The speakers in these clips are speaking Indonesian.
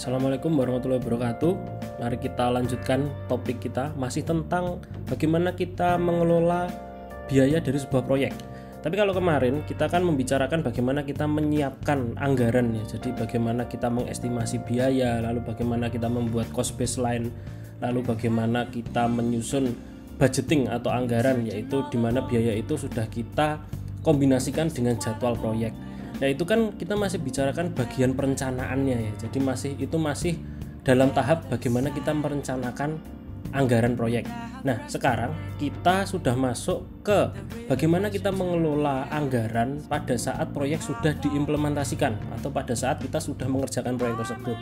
Assalamualaikum warahmatullahi wabarakatuh. Mari kita lanjutkan topik kita, masih tentang bagaimana kita mengelola biaya dari sebuah proyek. Tapi kalau kemarin kita kan membicarakan bagaimana kita menyiapkan anggaran ya. Jadi bagaimana kita mengestimasi biaya, lalu bagaimana kita membuat cost baseline, lalu bagaimana kita menyusun budgeting atau anggaran, yaitu di mana biaya itu sudah kita kombinasikan dengan jadwal proyek. Nah itu kan kita masih bicarakan bagian perencanaannya ya. Jadi masih dalam tahap bagaimana kita merencanakan anggaran proyek. Nah sekarang kita sudah masuk ke bagaimana kita mengelola anggaran pada saat proyek sudah diimplementasikan atau pada saat kita sudah mengerjakan proyek tersebut.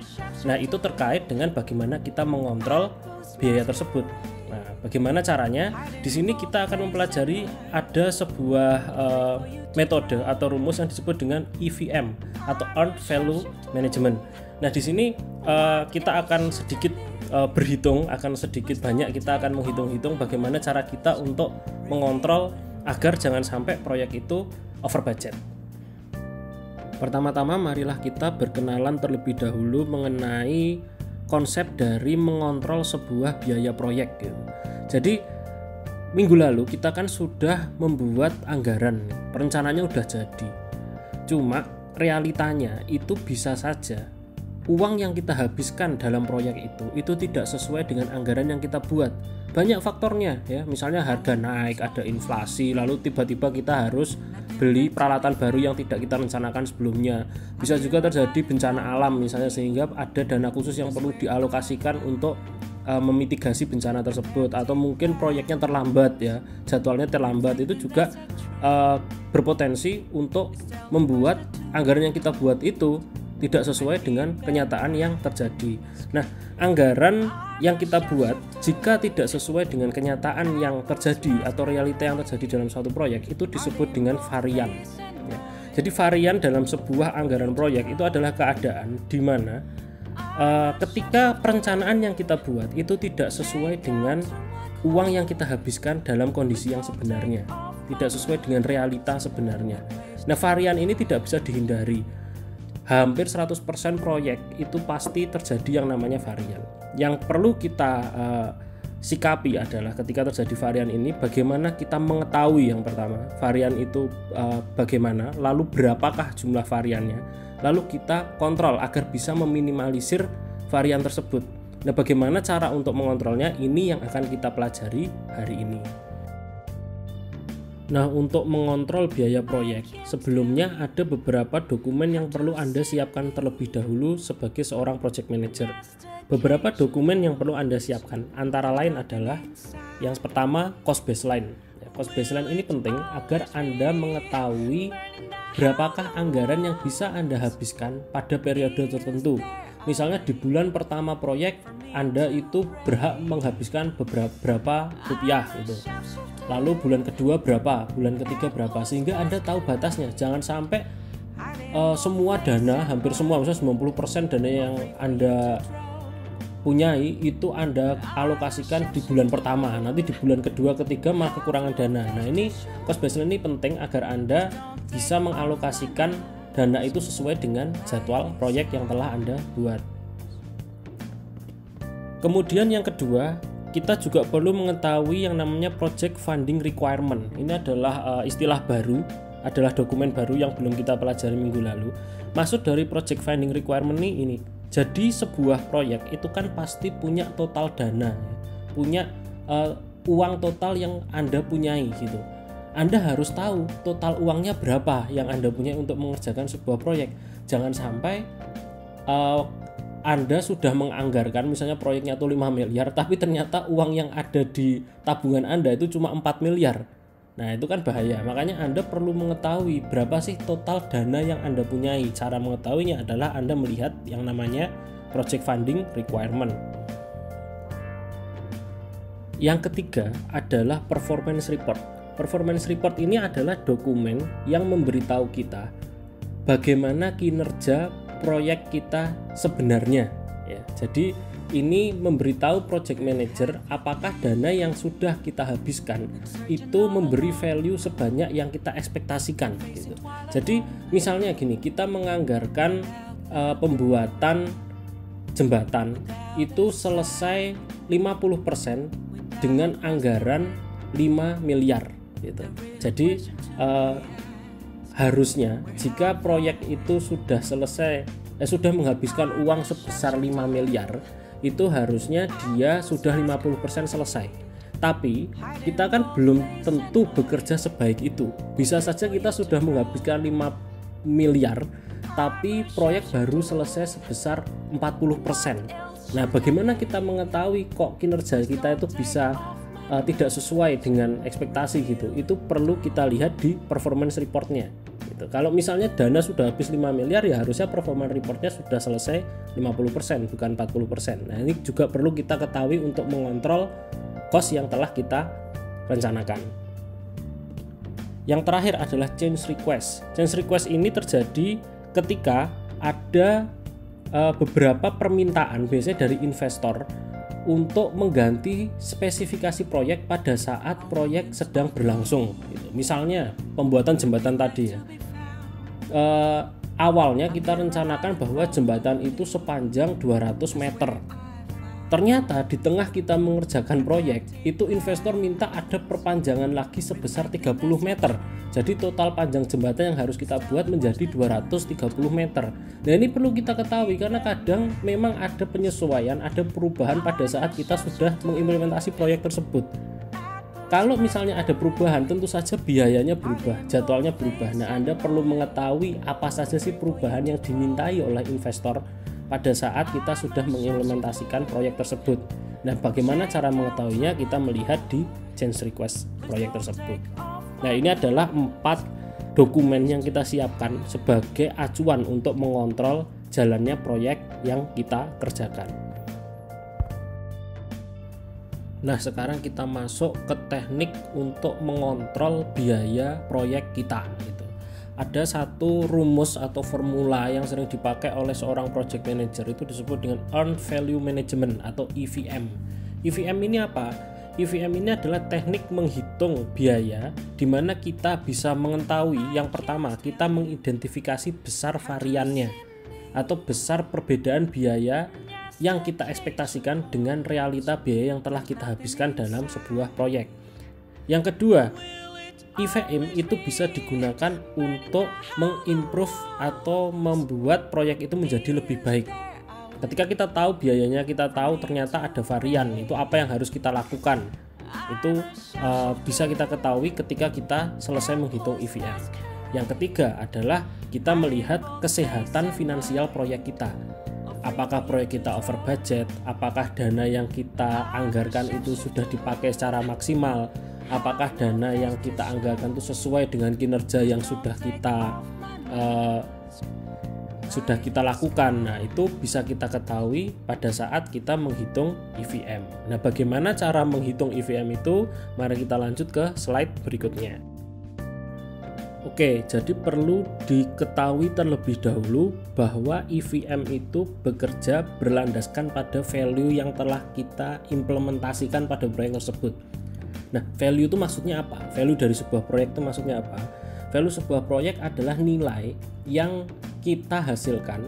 Nah itu terkait dengan bagaimana kita mengontrol biaya tersebut. Nah, bagaimana caranya? Di sini kita akan mempelajari ada sebuah metode atau rumus yang disebut dengan EVM atau Earned Value Management. Nah, di sini kita akan sedikit berhitung, akan sedikit banyak kita akan menghitung-hitung bagaimana cara kita untuk mengontrol agar jangan sampai proyek itu over budget. Pertama-tama marilah kita berkenalan terlebih dahulu mengenai konsep dari mengontrol sebuah biaya proyek gitu. Jadi minggu lalu kita kan sudah membuat anggaran, perencanaannya udah jadi. Cuma realitanya itu bisa saja uang yang kita habiskan dalam proyek itu tidak sesuai dengan anggaran yang kita buat. Banyak faktornya ya, misalnya harga naik, ada inflasi, lalu tiba-tiba kita harus beli peralatan baru yang tidak kita rencanakan sebelumnya. Bisa juga terjadi bencana alam misalnya, sehingga ada dana khusus yang perlu dialokasikan untuk memitigasi bencana tersebut, atau mungkin proyeknya terlambat ya, jadwalnya terlambat, itu juga berpotensi untuk membuat anggaran yang kita buat itu tidak sesuai dengan kenyataan yang terjadi. Nah, anggaran yang kita buat jika tidak sesuai dengan kenyataan yang terjadi atau realita yang terjadi dalam suatu proyek itu disebut dengan varian. Ya. Jadi varian dalam sebuah anggaran proyek itu adalah keadaan di mana ketika perencanaan yang kita buat itu tidak sesuai dengan uang yang kita habiskan dalam kondisi yang sebenarnya, tidak sesuai dengan realita sebenarnya. Nah, varian ini tidak bisa dihindari. Hampir 100% proyek itu pasti terjadi yang namanya varian. Yang perlu kita sikapi adalah ketika terjadi varian ini, bagaimana kita mengetahui yang pertama varian itu bagaimana, lalu berapakah jumlah variannya, lalu kita kontrol agar bisa meminimalisir varian tersebut. Nah, bagaimana cara untuk mengontrolnya, ini yang akan kita pelajari hari ini. Nah, untuk mengontrol biaya proyek, sebelumnya ada beberapa dokumen yang perlu Anda siapkan terlebih dahulu sebagai seorang project manager. Beberapa dokumen yang perlu Anda siapkan antara lain adalah yang pertama, cost baseline. Cost baseline ini penting agar Anda mengetahui berapakah anggaran yang bisa Anda habiskan pada periode tertentu. Misalnya di bulan pertama proyek Anda itu berhak menghabiskan berapa rupiah gitu. Lalu bulan kedua berapa, bulan ketiga berapa, sehingga Anda tahu batasnya. Jangan sampai semua dana, hampir semua, misalnya 90% dana yang Anda punyai itu Anda alokasikan di bulan pertama, nanti di bulan kedua, ketiga malah kekurangan dana. Nah, ini cost baseline ini penting agar Anda bisa mengalokasikan dana itu sesuai dengan jadwal proyek yang telah Anda buat. Kemudian yang kedua, kita juga perlu mengetahui yang namanya project funding requirement. Ini adalah istilah baru, adalah dokumen baru yang belum kita pelajari minggu lalu. Maksud dari project funding requirement ini, jadi sebuah proyek itu kan pasti punya total dana, punya uang total yang Anda punyai gitu. Anda harus tahu total uangnya berapa yang Anda punya untuk mengerjakan sebuah proyek. Jangan sampai Anda sudah menganggarkan misalnya proyeknya itu 5 miliar, tapi ternyata uang yang ada di tabungan Anda itu cuma 4 miliar. Nah, itu kan bahaya. Makanya Anda perlu mengetahui berapa sih total dana yang Anda punyai. Cara mengetahuinya adalah Anda melihat yang namanya project funding requirement. Yang ketiga adalah performance report. Performance report ini adalah dokumen yang memberitahu kita bagaimana kinerja proyek kita sebenarnya ya. Jadi ini memberitahu project manager apakah dana yang sudah kita habiskan itu memberi value sebanyak yang kita ekspektasikan gitu. Jadi misalnya gini, kita menganggarkan pembuatan jembatan itu selesai 50% dengan anggaran 5 miliar gitu. Jadi harusnya jika proyek itu sudah selesai sudah menghabiskan uang sebesar 5 miliar, itu harusnya dia sudah 50% selesai. Tapi kita kan belum tentu bekerja sebaik itu. Bisa saja kita sudah menghabiskan 5 miliar tapi proyek baru selesai sebesar 40%. Nah, bagaimana kita mengetahui kok kinerja kita itu bisa tidak sesuai dengan ekspektasi gitu? Itu perlu kita lihat di performance reportnya gitu. Kalau misalnya dana sudah habis 5 miliar, ya harusnya performance reportnya sudah selesai 50% bukan 40%. Nah, ini juga perlu kita ketahui untuk mengontrol cost yang telah kita rencanakan. Yang terakhir adalah change request. Change request ini terjadi ketika ada beberapa permintaan biasanya dari investor untuk mengganti spesifikasi proyek pada saat proyek sedang berlangsung gitu. Misalnya pembuatan jembatan tadi ya, awalnya kita rencanakan bahwa jembatan itu sepanjang 200 meter. Ternyata di tengah kita mengerjakan proyek itu investor minta ada perpanjangan lagi sebesar 30 meter. Jadi total panjang jembatan yang harus kita buat menjadi 230 meter. Nah, ini perlu kita ketahui karena kadang memang ada penyesuaian, ada perubahan pada saat kita sudah mengimplementasi proyek tersebut. Kalau misalnya ada perubahan, tentu saja biayanya berubah, jadwalnya berubah. Nah, Anda perlu mengetahui apa saja sih perubahan yang dimintai oleh investor pada saat kita sudah mengimplementasikan proyek tersebut. Nah, bagaimana cara mengetahuinya? Kita melihat di change request proyek tersebut. Nah, ini adalah 4 dokumen yang kita siapkan sebagai acuan untuk mengontrol jalannya proyek yang kita kerjakan. Nah, sekarang kita masuk ke teknik untuk mengontrol biaya proyek kita gitu. Ada satu rumus atau formula yang sering dipakai oleh seorang project manager, itu disebut dengan Earned Value Management atau EVM. EVM ini apa? EVM ini adalah teknik menghitung biaya di mana kita bisa mengetahui yang pertama, kita mengidentifikasi besar variannya atau besar perbedaan biaya yang kita ekspektasikan dengan realita biaya yang telah kita habiskan dalam sebuah proyek. Yang kedua, EVM itu bisa digunakan untuk mengimprove atau membuat proyek itu menjadi lebih baik. Ketika kita tahu biayanya, kita tahu ternyata ada varian, itu apa yang harus kita lakukan. Itu bisa kita ketahui ketika kita selesai menghitung EVM. Yang ketiga adalah kita melihat kesehatan finansial proyek kita. Apakah proyek kita over budget, apakah dana yang kita anggarkan itu sudah dipakai secara maksimal, apakah dana yang kita anggarkan itu sesuai dengan kinerja yang sudah kita lakukan. Nah, itu bisa kita ketahui pada saat kita menghitung EVM. Nah, bagaimana cara menghitung EVM itu? Mari kita lanjut ke slide berikutnya. Oke, jadi perlu diketahui terlebih dahulu bahwa EVM itu bekerja berlandaskan pada value yang telah kita implementasikan pada proyek tersebut. Nah, value itu maksudnya apa? Value dari sebuah proyek itu maksudnya apa? Value sebuah proyek adalah nilai yang kita hasilkan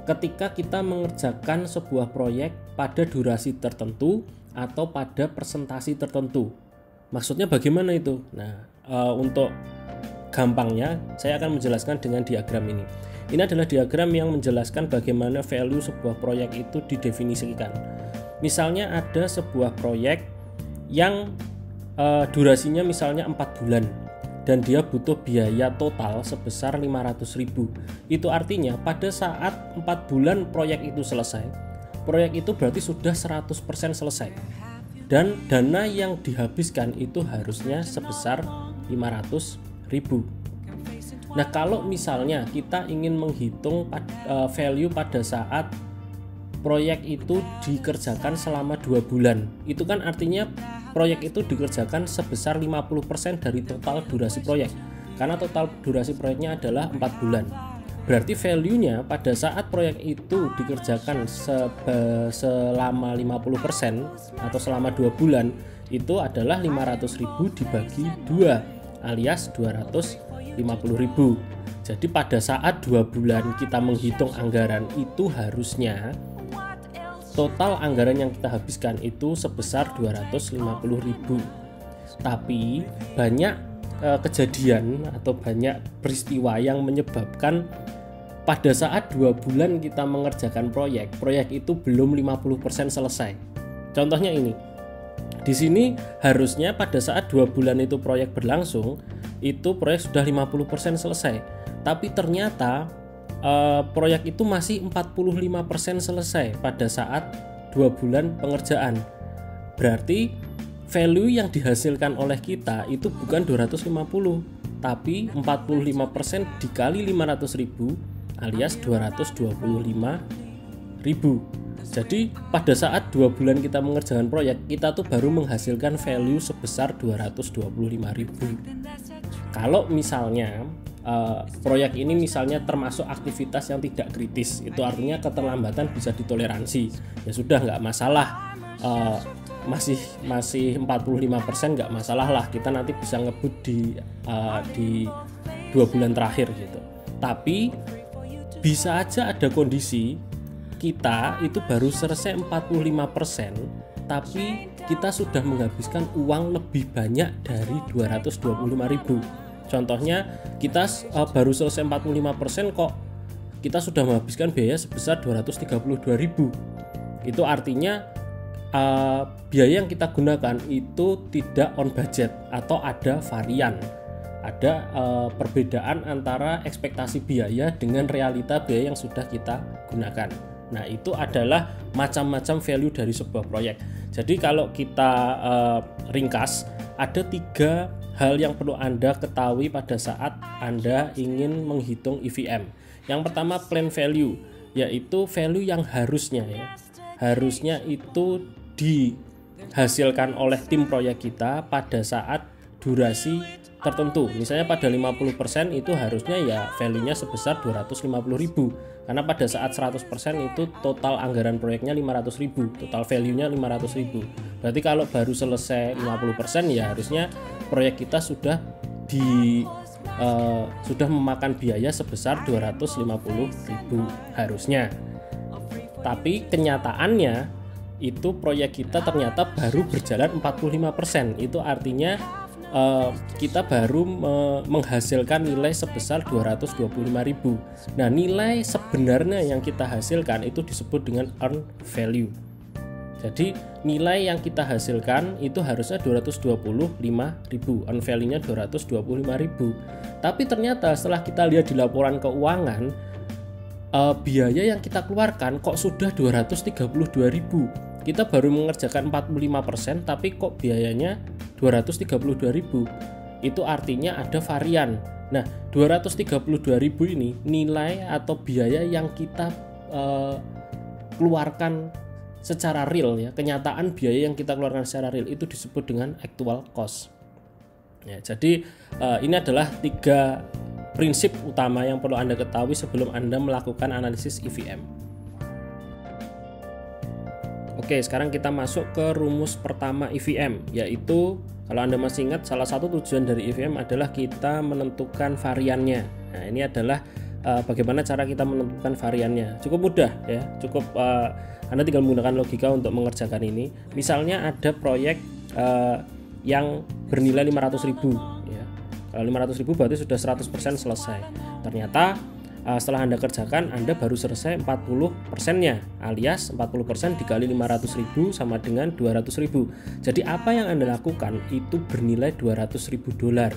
ketika kita mengerjakan sebuah proyek pada durasi tertentu atau pada presentasi tertentu. Maksudnya bagaimana itu? Nah, untuk gampangnya saya akan menjelaskan dengan diagram ini. Ini adalah diagram yang menjelaskan bagaimana value sebuah proyek itu didefinisikan. Misalnya ada sebuah proyek yang durasinya misalnya 4 bulan dan dia butuh biaya total sebesar 500.000. Itu artinya pada saat 4 bulan proyek itu selesai, proyek itu berarti sudah 100% selesai. Dan dana yang dihabiskan itu harusnya sebesar 500.000. Nah, kalau misalnya kita ingin menghitung value pada saat proyek itu dikerjakan selama 2 bulan, itu kan artinya proyek itu dikerjakan sebesar 50% dari total durasi proyek, karena total durasi proyeknya adalah 4 bulan. Berarti value-nya pada saat proyek itu dikerjakan selama 50% atau selama 2 bulan itu adalah 500.000 dibagi 2 alias 250.000. Jadi pada saat 2 bulan kita menghitung anggaran itu harusnya total anggaran yang kita habiskan itu sebesar 250.000. Tapi banyak kejadian atau banyak peristiwa yang menyebabkan pada saat 2 bulan kita mengerjakan proyek itu belum 50% selesai. Contohnya ini. Di sini harusnya pada saat 2 bulan itu proyek berlangsung, itu proyek sudah 50% selesai. Tapi ternyata proyek itu masih 45% selesai pada saat 2 bulan pengerjaan. Berarti value yang dihasilkan oleh kita itu bukan 250, tapi 45% dikali 500.000 alias 225.000. Jadi pada saat 2 bulan kita mengerjakan proyek, kita tuh baru menghasilkan value sebesar 225.000. Kalau misalnya proyek ini misalnya termasuk aktivitas yang tidak kritis, itu artinya keterlambatan bisa ditoleransi, ya sudah nggak masalah, masih 45% nggak masalah lah, kita nanti bisa ngebut di 2 bulan terakhir gitu. Tapi bisa aja ada kondisi kita itu baru selesai 45%, tapi kita sudah menghabiskan uang lebih banyak dari 225.000. Contohnya kita baru selesai 45% kok kita sudah menghabiskan biaya sebesar 232.000. Itu artinya biaya yang kita gunakan itu tidak on budget atau ada varian. Ada perbedaan antara ekspektasi biaya dengan realita biaya yang sudah kita gunakan. Nah, itu adalah macam-macam value dari sebuah proyek. Jadi kalau kita ringkas, ada 3 hal yang perlu Anda ketahui pada saat Anda ingin menghitung EVM. Yang pertama plan value, yaitu value yang harusnya itu dihasilkan oleh tim proyek kita pada saat durasi tertentu. Misalnya pada 50% itu harusnya ya value-nya sebesar 250.000. Karena pada saat 100% itu total anggaran proyeknya 500.000, total value-nya 500.000. Berarti kalau baru selesai 50% ya harusnya proyek kita sudah memakan biaya sebesar 250.000 harusnya. Tapi kenyataannya itu proyek kita ternyata baru berjalan 45%. Itu artinya kita baru menghasilkan nilai sebesar 225.000. Nah, nilai sebenarnya yang kita hasilkan itu disebut dengan earn value. Jadi nilai yang kita hasilkan itu harusnya 225.000, earn value-nya 225.000. Tapi ternyata setelah kita lihat di laporan keuangan, biaya yang kita keluarkan kok sudah 232.000. Kita baru mengerjakan 45%, tapi kok biayanya 232.000. Itu artinya ada varian. Nah, 232.000 ini nilai atau biaya yang kita keluarkan secara real ya. Kenyataan biaya yang kita keluarkan secara real itu disebut dengan actual cost. Ya, jadi ini adalah 3 prinsip utama yang perlu Anda ketahui sebelum Anda melakukan analisis EVM. Oke, sekarang kita masuk ke rumus pertama EVM, yaitu kalau Anda masih ingat, salah satu tujuan dari EVM adalah kita menentukan variannya. Nah, ini adalah bagaimana cara kita menentukan variannya. Cukup mudah ya, cukup Anda tinggal menggunakan logika untuk mengerjakan ini. Misalnya ada proyek yang bernilai 500.000 ya. Kalau 500.000 berarti sudah 100% selesai. Ternyata setelah Anda kerjakan, Anda baru selesai 40%-nya, alias 40% dikali 500.000 sama dengan 200.000. Jadi apa yang Anda lakukan itu bernilai $200.000.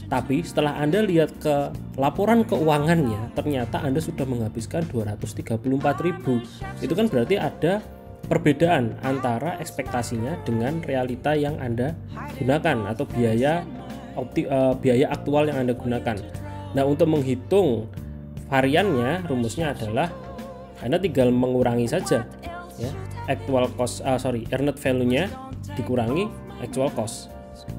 Tapi setelah Anda lihat ke laporan keuangannya, ternyata Anda sudah menghabiskan 234.000. Itu kan berarti ada perbedaan antara ekspektasinya dengan realita yang Anda gunakan atau biaya aktual yang Anda gunakan. Nah, untuk menghitung variannya, rumusnya adalah Anda tinggal mengurangi saja ya, actual cost earned value-nya dikurangi actual cost.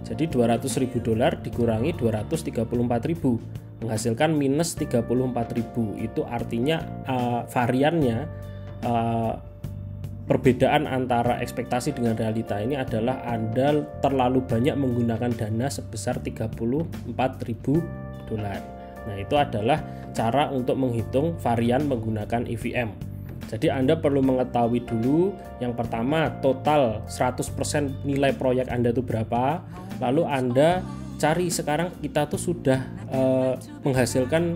Jadi $200.000 dikurangi 234.000 menghasilkan minus 34.000. Itu artinya variannya, perbedaan antara ekspektasi dengan realita ini adalah Anda terlalu banyak menggunakan dana sebesar $34.000. Nah, itu adalah cara untuk menghitung varian menggunakan EVM. Jadi Anda perlu mengetahui dulu yang pertama total 100% nilai proyek Anda itu berapa. Lalu Anda cari sekarang kita tuh sudah menghasilkan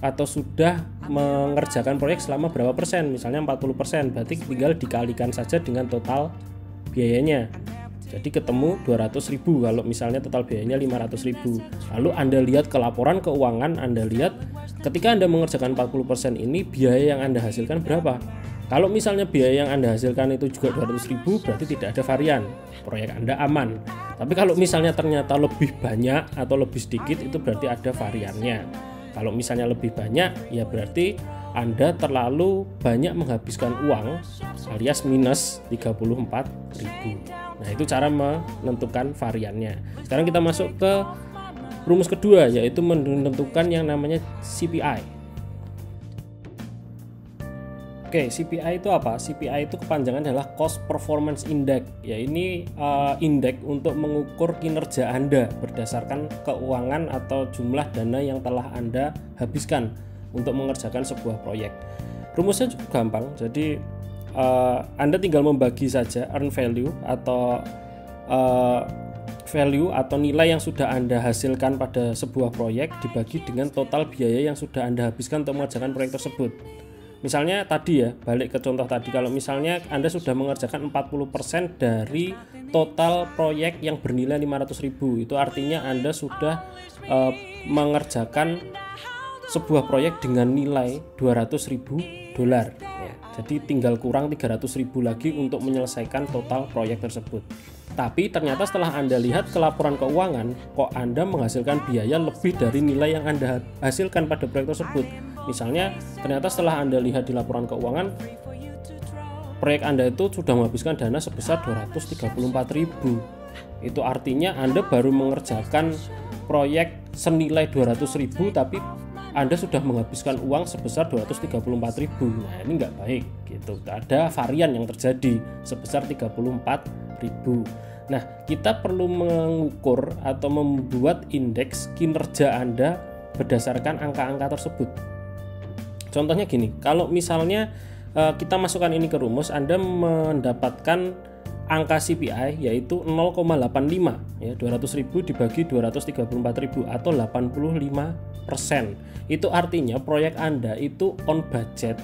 atau sudah mengerjakan proyek selama berapa persen, misalnya 40%, berarti tinggal dikalikan saja dengan total biayanya. Jadi ketemu 200.000 kalau misalnya total biayanya 500.000. Lalu Anda lihat ke laporan keuangan, Anda lihat ketika Anda mengerjakan 40% ini biaya yang Anda hasilkan berapa. Kalau misalnya biaya yang Anda hasilkan itu juga 200.000, berarti tidak ada varian, proyek Anda aman. Tapi kalau misalnya ternyata lebih banyak atau lebih sedikit, itu berarti ada variannya. Kalau misalnya lebih banyak, ya berarti Anda terlalu banyak menghabiskan uang alias minus 34.000. Nah, itu cara menentukan variannya. Sekarang kita masuk ke rumus kedua, yaitu menentukan yang namanya CPI. Oke, CPI itu apa? CPI itu kepanjangan adalah Cost Performance Index. Ya, ini indeks untuk mengukur kinerja Anda berdasarkan keuangan atau jumlah dana yang telah Anda habiskan untuk mengerjakan sebuah proyek. Rumusnya cukup gampang. Jadi Anda tinggal membagi saja earn value atau value atau nilai yang sudah Anda hasilkan pada sebuah proyek dibagi dengan total biaya yang sudah Anda habiskan untuk mengerjakan proyek tersebut. Misalnya tadi ya, balik ke contoh tadi, kalau misalnya Anda sudah mengerjakan 40% dari total proyek yang bernilai 500.000, itu artinya Anda sudah mengerjakan sebuah proyek dengan nilai $200.000 ya. Jadi tinggal kurang 300.000 lagi untuk menyelesaikan total proyek tersebut. Tapi ternyata setelah Anda lihat ke laporan keuangan, kok Anda menghasilkan biaya lebih dari nilai yang Anda hasilkan pada proyek tersebut. Misalnya ternyata setelah Anda lihat di laporan keuangan, proyek Anda itu sudah menghabiskan dana sebesar 234.000. Itu artinya Anda baru mengerjakan proyek senilai 200.000 tapi Anda sudah menghabiskan uang sebesar 234.000. Nah, ini nggak baik gitu. Ada varian yang terjadi sebesar 34.000. Nah, kita perlu mengukur atau membuat indeks kinerja Anda berdasarkan angka-angka tersebut. Contohnya gini, kalau misalnya kita masukkan ini ke rumus, Anda mendapatkan angka CPI yaitu 0,85 ya, 200.000 dibagi 234.000 atau 85%. Itu artinya proyek Anda itu on budget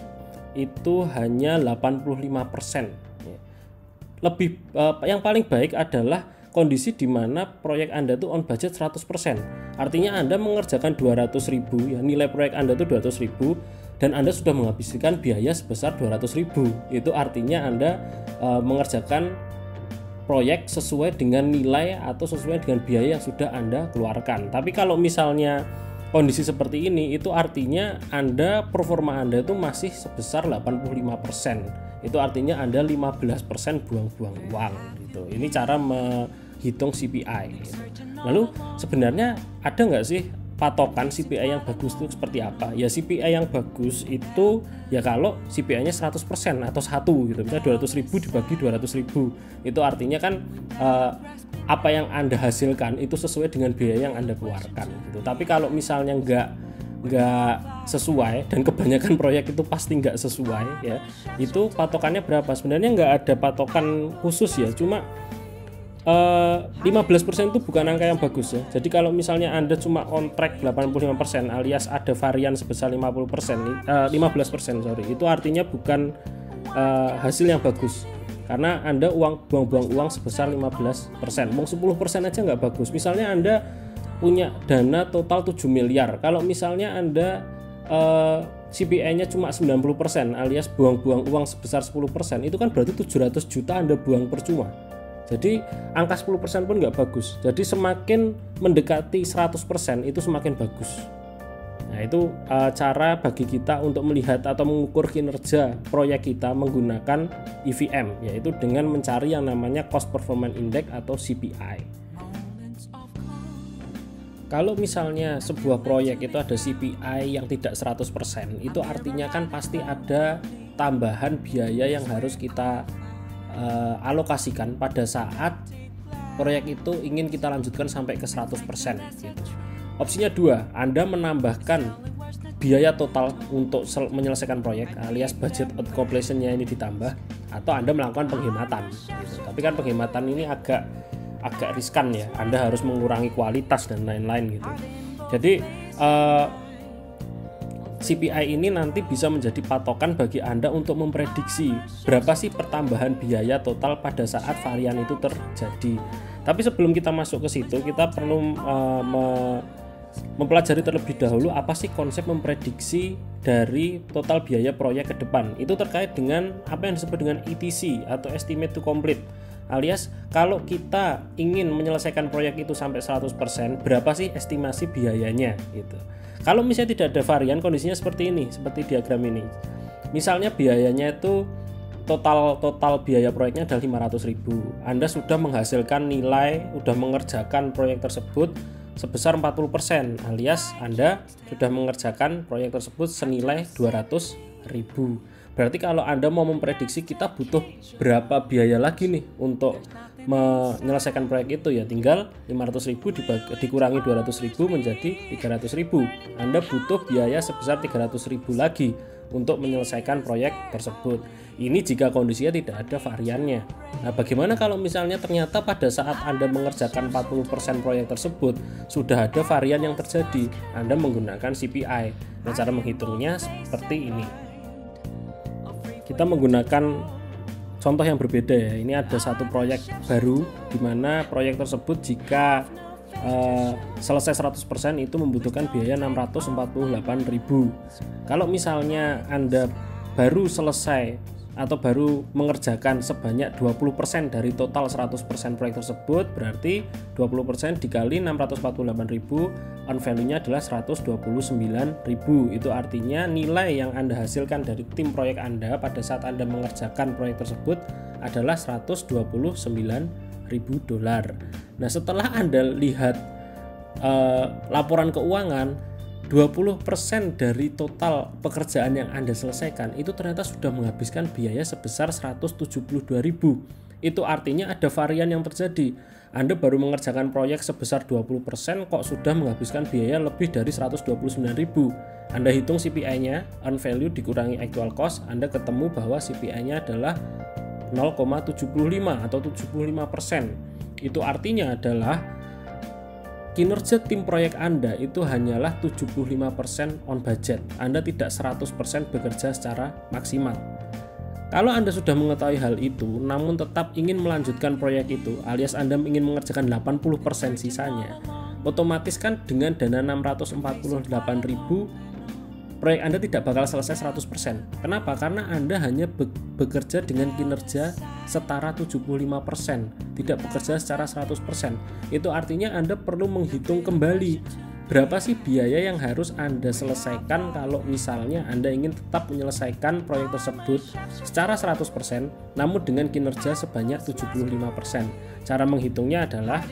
itu hanya 85% ya. Lebih yang paling baik adalah kondisi di mana proyek Anda itu on budget 100%. Artinya Anda mengerjakan 200.000 ya, nilai proyek Anda itu 200.000 dan Anda sudah menghabiskan biaya sebesar 200.000. Itu artinya Anda mengerjakan proyek sesuai dengan nilai atau sesuai dengan biaya yang sudah Anda keluarkan. Tapi kalau misalnya kondisi seperti ini, itu artinya Anda performa Anda itu masih sebesar 85%. Itu artinya Anda 15% buang-buang uang gitu. Ini cara menghitung CPI gitu. Lalu sebenarnya ada nggak sih patokan CPI yang bagus itu seperti apa? Ya, CPI yang bagus itu ya kalau CPI-nya 100% atau 1 gitu. Misalnya 200.000 dibagi 200.000. Itu artinya kan apa yang Anda hasilkan itu sesuai dengan biaya yang Anda keluarkan gitu. Tapi kalau misalnya nggak sesuai dan kebanyakan proyek itu pasti nggak sesuai ya, itu patokannya berapa? Sebenarnya nggak ada patokan khusus ya, cuma 15% itu bukan angka yang bagus ya. Jadi kalau misalnya Anda cuma on track 85% alias ada varian sebesar 15%, itu artinya bukan hasil yang bagus. Karena Anda buang-buang uang sebesar 15%. Mau 10% aja nggak bagus. Misalnya Anda punya dana total 7 miliar. Kalau misalnya Anda CPI-nya cuma 90% alias buang-buang uang sebesar 10%, itu kan berarti 700 juta Anda buang percuma. Jadi angka 10% pun nggak bagus. Jadi semakin mendekati 100% itu semakin bagus. Nah, itu cara bagi kita untuk melihat atau mengukur kinerja proyek kita menggunakan EVM, yaitu dengan mencari yang namanya Cost Performance Index atau CPI. Kalau misalnya sebuah proyek itu ada CPI yang tidak 100%, itu artinya kan pasti ada tambahan biaya yang harus kita alokasikan pada saat proyek itu ingin kita lanjutkan sampai ke 100% gitu. Opsinya 2, Anda menambahkan biaya total untuk menyelesaikan proyek alias budget of completion-nya ini ditambah, atau Anda melakukan penghematan gitu. Tapi kan penghematan ini agak riskan ya, Anda harus mengurangi kualitas dan lain-lain gitu. Jadi CPI ini nanti bisa menjadi patokan bagi Anda untuk memprediksi berapa sih pertambahan biaya total pada saat varian itu terjadi. Tapi sebelum kita masuk ke situ, kita perlu mempelajari terlebih dahulu apa sih konsep memprediksi dari total biaya proyek ke depan. Itu terkait dengan apa yang disebut dengan ETC atau estimate to complete. Alias kalau kita ingin menyelesaikan proyek itu sampai 100%, berapa sih estimasi biayanya gitu. Kalau misalnya tidak ada varian, kondisinya seperti ini, seperti diagram ini. Misalnya biayanya itu total biaya proyeknya adalah 500.000. Anda sudah menghasilkan nilai, sudah mengerjakan proyek tersebut sebesar 40%, alias Anda sudah mengerjakan proyek tersebut senilai 200.000. Berarti kalau Anda mau memprediksi kita butuh berapa biaya lagi nih untuk menyelesaikan proyek itu, ya tinggal 500.000 dikurangi 200.000 menjadi 300.000. Anda butuh biaya sebesar 300.000 lagi untuk menyelesaikan proyek tersebut. Ini jika kondisinya tidak ada variannya. Nah, bagaimana kalau misalnya ternyata pada saat Anda mengerjakan 40% proyek tersebut sudah ada varian yang terjadi? Anda menggunakan CPI. Nah, cara menghitungnya seperti ini. Kita menggunakan contoh yang berbeda ya. Ini ada satu proyek baru di mana proyek tersebut jika selesai 100% itu membutuhkan biaya 648.000. Kalau misalnya Anda baru selesai atau baru mengerjakan sebanyak 20% dari total 100% proyek tersebut, berarti 20% dikali 648.000, on value-nya adalah 129.000. Itu artinya nilai yang Anda hasilkan dari tim proyek Anda pada saat Anda mengerjakan proyek tersebut adalah $129.000. Nah, setelah Anda lihat laporan keuangan, 20% dari total pekerjaan yang Anda selesaikan itu ternyata sudah menghabiskan biaya sebesar 172.000. Itu artinya ada varian yang terjadi. Anda baru mengerjakan proyek sebesar 20% kok sudah menghabiskan biaya lebih dari 129.000. Anda hitung CPI-nya, on value dikurangi actual cost, Anda ketemu bahwa CPI-nya adalah 0,75 atau 75%. Itu artinya adalah kinerja tim proyek Anda itu hanyalah 75% on budget. Anda tidak 100% bekerja secara maksimal. Kalau Anda sudah mengetahui hal itu, namun tetap ingin melanjutkan proyek itu, alias Anda ingin mengerjakan 80% sisanya, otomatis kan dengan dana 648.000, proyek Anda tidak bakal selesai 100%. Kenapa? Karena Anda hanya bekerja dengan kinerja setara 75%, tidak bekerja secara 100%. Itu artinya Anda perlu menghitung kembali berapa sih biaya yang harus Anda selesaikan kalau misalnya Anda ingin tetap menyelesaikan proyek tersebut secara 100% namun dengan kinerja sebanyak 75%. Cara menghitungnya adalah,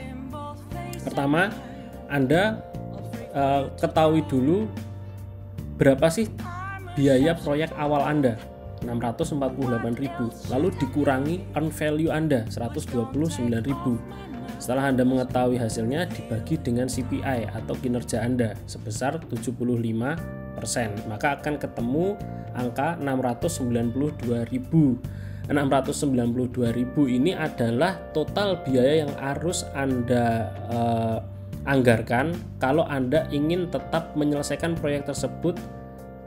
pertama, Anda ketahui dulu berapa sih biaya proyek awal Anda, 648.000, lalu dikurangi on value Anda 129.000. Setelah Anda mengetahui hasilnya, dibagi dengan CPI atau kinerja Anda sebesar 75%, maka akan ketemu angka 692.000. 692.000 ini adalah total biaya yang harus Anda anggarkan kalau Anda ingin tetap menyelesaikan proyek tersebut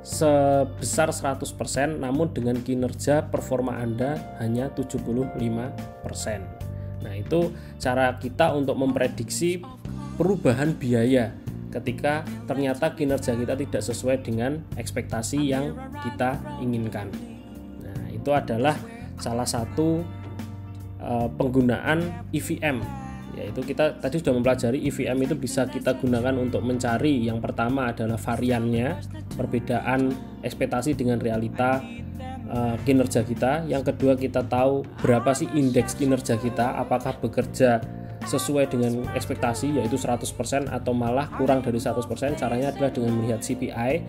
sebesar 100% namun dengan kinerja performa Anda hanya 75%. Nah, itu cara kita untuk memprediksi perubahan biaya ketika ternyata kinerja kita tidak sesuai dengan ekspektasi yang kita inginkan. Nah, itu adalah salah satu penggunaan EVM, yaitu kita tadi sudah mempelajari EVM itu bisa kita gunakan untuk mencari, yang pertama adalah variannya, perbedaan ekspektasi dengan realita kinerja kita. Yang kedua, kita tahu berapa sih indeks kinerja kita, apakah bekerja sesuai dengan ekspektasi yaitu 100% atau malah kurang dari 100%. Caranya adalah dengan melihat CPI.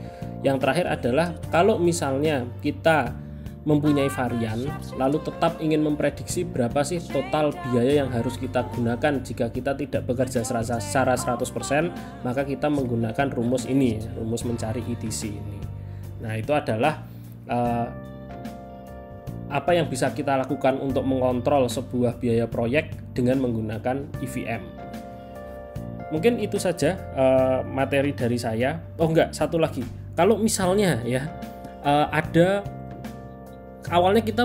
Yang terakhir adalah kalau misalnya kita mempunyai varian, lalu tetap ingin memprediksi berapa sih total biaya yang harus kita gunakan jika kita tidak bekerja secara 100%, maka kita menggunakan rumus ini, rumus mencari ETC ini. Nah, itu adalah apa yang bisa kita lakukan untuk mengontrol sebuah biaya proyek dengan menggunakan EVM. Mungkin itu saja materi dari saya. Oh enggak, satu lagi. Kalau misalnya ya ada awalnya kita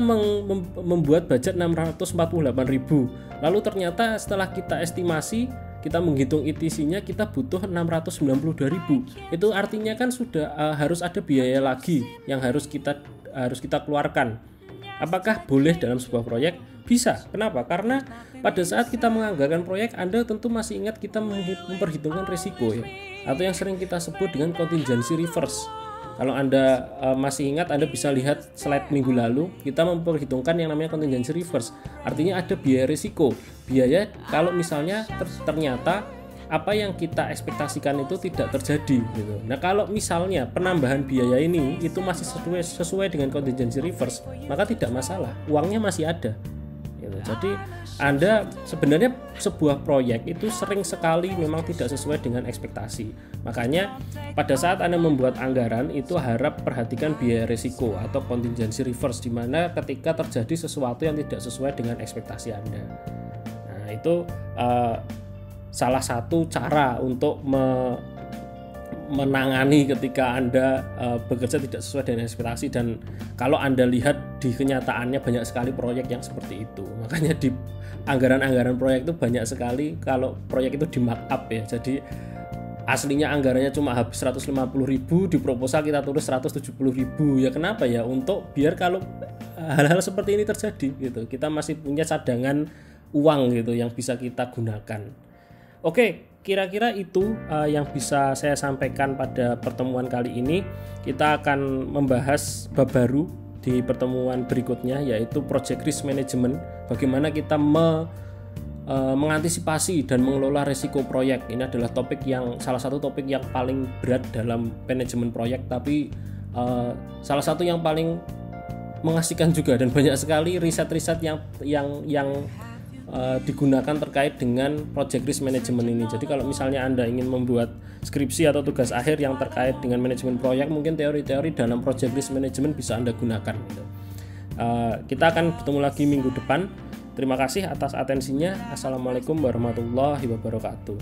membuat budget 648.000, lalu ternyata setelah kita estimasi, kita menghitung ETC-nya kita butuh 692.000. Itu artinya kan sudah harus ada biaya lagi yang harus kita keluarkan. Apakah boleh dalam sebuah proyek? Bisa. Kenapa? Karena pada saat kita menganggarkan proyek, Anda tentu masih ingat kita memperhitungkan risiko ya, atau yang sering kita sebut dengan contingency reverse. Kalau Anda masih ingat, Anda bisa lihat slide minggu lalu, kita memperhitungkan yang namanya contingency reverse. Artinya ada biaya risiko. Biaya kalau misalnya ternyata apa yang kita ekspektasikan itu tidak terjadi gitu. Nah, kalau misalnya penambahan biaya ini itu masih sesuai dengan contingency reverse, maka tidak masalah, uangnya masih ada gitu. Jadi Anda sebenarnya sebuah proyek itu sering sekali memang tidak sesuai dengan ekspektasi. Makanya pada saat Anda membuat anggaran itu harap perhatikan biaya risiko atau contingency reverse, di mana ketika terjadi sesuatu yang tidak sesuai dengan ekspektasi Anda. Nah, itu salah satu cara untuk menangani ketika Anda bekerja tidak sesuai dengan ekspektasi. Dan kalau Anda lihat di kenyataannya banyak sekali proyek yang seperti itu. Makanya di anggaran-anggaran proyek itu banyak sekali kalau proyek itu di markup ya. Jadi aslinya anggarannya cuma habis 150.000, di proposal kita tulis 170.000. Ya kenapa ya? Untuk biar kalau hal-hal seperti ini terjadi gitu, kita masih punya cadangan uang gitu yang bisa kita gunakan. Oke, kira-kira itu yang bisa saya sampaikan pada pertemuan kali ini. Kita akan membahas bab baru di pertemuan berikutnya, yaitu Project Risk Management. Bagaimana kita mengantisipasi dan mengelola risiko proyek. Ini adalah salah satu topik yang paling berat dalam manajemen proyek, tapi salah satu yang paling mengasihkan juga, dan banyak sekali riset-riset yang digunakan terkait dengan project risk management ini. Jadi kalau misalnya Anda ingin membuat skripsi atau tugas akhir yang terkait dengan manajemen proyek, mungkin teori-teori dalam project risk management bisa Anda gunakan gitu. Kita akan bertemu lagi minggu depan. Terima kasih atas atensinya. Assalamualaikum warahmatullahi wabarakatuh.